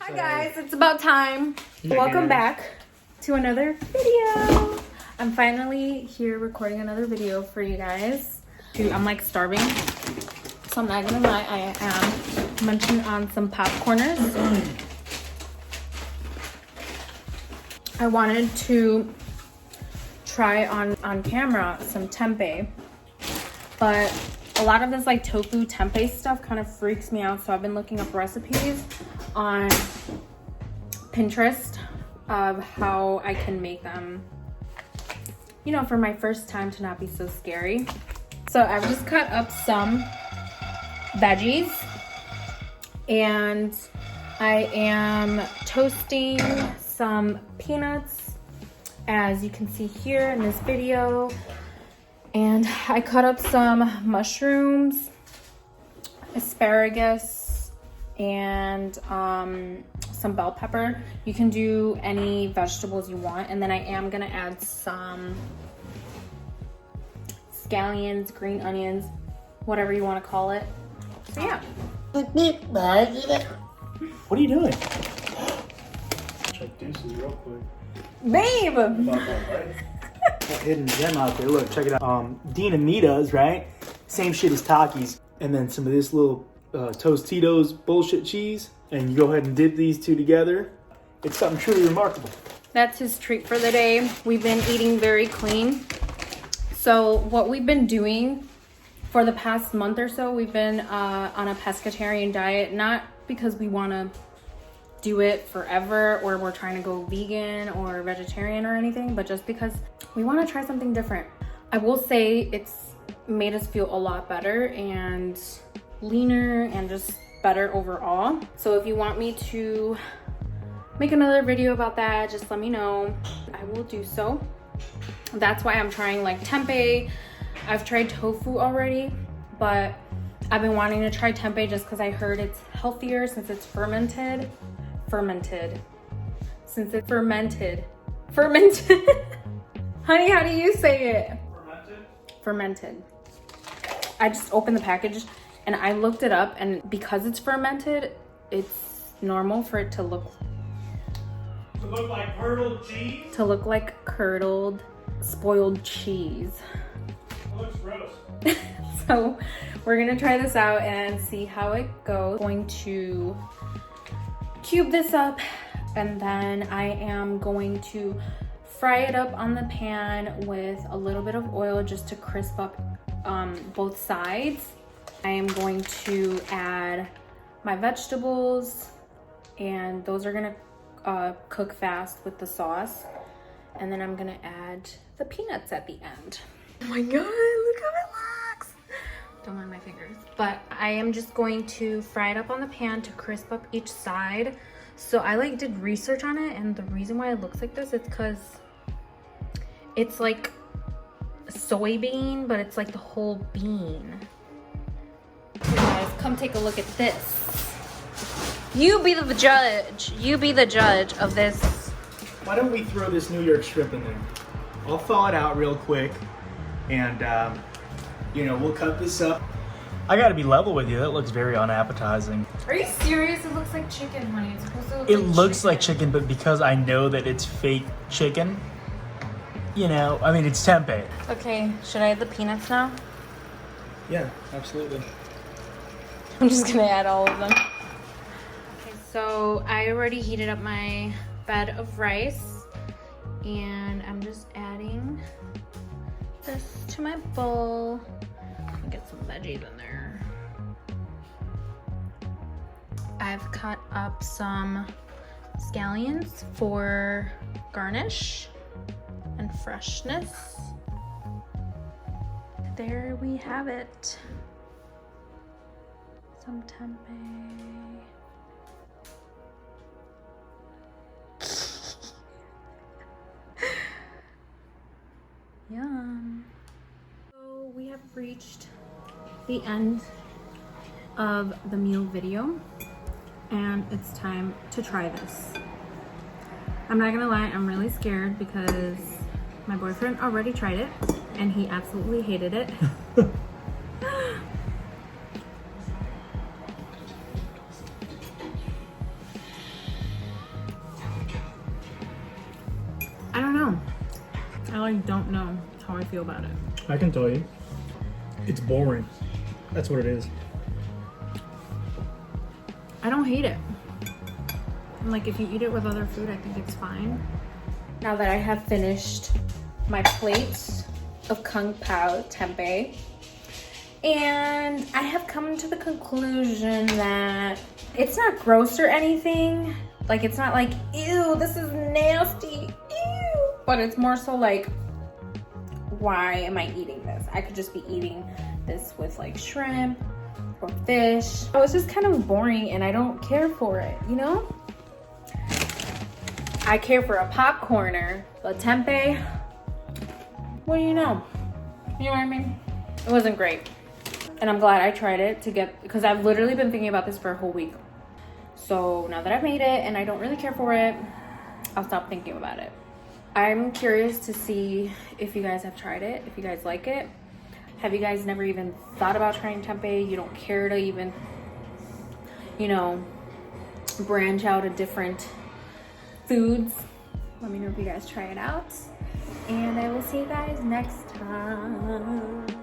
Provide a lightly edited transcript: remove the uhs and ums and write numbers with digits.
Hi guys, it's about time. Welcome back to another video. I'm finally here recording another video for you guys. I'm like starving, so I'm not gonna lie, I am munching on some popcorners. I wanted to try on camera some tempeh, but a lot of this like tofu tempeh stuff kind of freaks me out, so I've been looking up recipes on Pinterest of how I can make them, you know, for my first time to not be so scary. So I've just cut up some veggies and I am toasting some peanuts, as you can see here in this video. And I cut up some mushrooms, asparagus, and some bell pepper. You can do any vegetables you want. And then I am gonna add some scallions, green onions, whatever you want to call it. So yeah. What are you doing? Check deuces real quick. Babe! Hidden gem out there. Look, check it out. Dean Amita's, right? Same shit as Takis. And then some of this little Tostitos bullshit cheese. And you go ahead and dip these two together. It's something truly remarkable. That's his treat for the day. We've been eating very clean. So what we've been doing for the past month or so, we've been on a pescatarian diet, not because we want to do it forever or we're trying to go vegan or vegetarian or anything, but just because we want to try something different. I will say it's made us feel a lot better and leaner and just better overall. So if you want me to make another video about that, just let me know. I will do so. That's why I'm trying like tempeh. I've tried tofu already, but I've been wanting to try tempeh just because I heard it's healthier since it's fermented. Since it's fermented. Honey, how do you say it? Fermented. I just opened the package and I looked it up, and because it's fermented, it's normal for it to look like curdled cheese? To look like curdled, spoiled cheese. It looks gross. So we're gonna try this out and see how it goes. I'm going to cube this up, and then I am going to fry it up on the pan with a little bit of oil just to crisp up both sides. I am going to add my vegetables, and those are gonna cook fast with the sauce. And then I'm gonna add the peanuts at the end. Oh my god, look how it looks! Don't mind my fingers. But I am just going to fry it up on the pan to crisp up each side. So I like did research on it, and the reason why it looks like this is because it's like soybean, but it's like the whole bean. Here guys, come take a look at this. You be the judge. You be the judge of this. Why don't we throw this New York strip in there? I'll thaw it out real quick, and you know, we'll cut this up. I gotta be level with you, that looks very unappetizing. Are you serious? It looks like chicken, honey. It's supposed to look It like looks chicken. like chicken, but because I know that it's fake chicken, you know, I mean, it's tempeh. Okay, should I add the peanuts now? Yeah, absolutely. I'm just gonna add all of them. Okay, so I already heated up my bed of rice, and I'm just adding this to my bowl. Let me get some veggies in there. I've cut up some scallions for garnish and freshness. There we have it. Some tempeh. Yum. So we have reached the end of the meal video, and it's time to try this. I'm not gonna lie, I'm really scared because my boyfriend already tried it and he absolutely hated it. like don't know how I feel about it. I can tell you. It's boring. That's what it is. I don't hate it. Like if you eat it with other food, I think it's fine. Now that I have finished my plate of Kung Pao tempeh, and I have come to the conclusion that it's not gross or anything. Like it's not like, ew, this is nasty, ew. But it's more so like, why am I eating this? I could just be eating this with like shrimp or fish. So it's just kind of boring and I don't care for it, you know? I care for a popcorner, but tempeh, what do you know? You know what I mean? It wasn't great. And I'm glad I tried it because I've literally been thinking about this for a whole week. So now that I've made it and I don't really care for it, I'll stop thinking about it. I'm curious to see if you guys have tried it, if you guys like it. Have you guys never even thought about trying tempeh? You don't care to even, you know, branch out to different foods? Let me know if you guys try it out. And I will see you guys next time.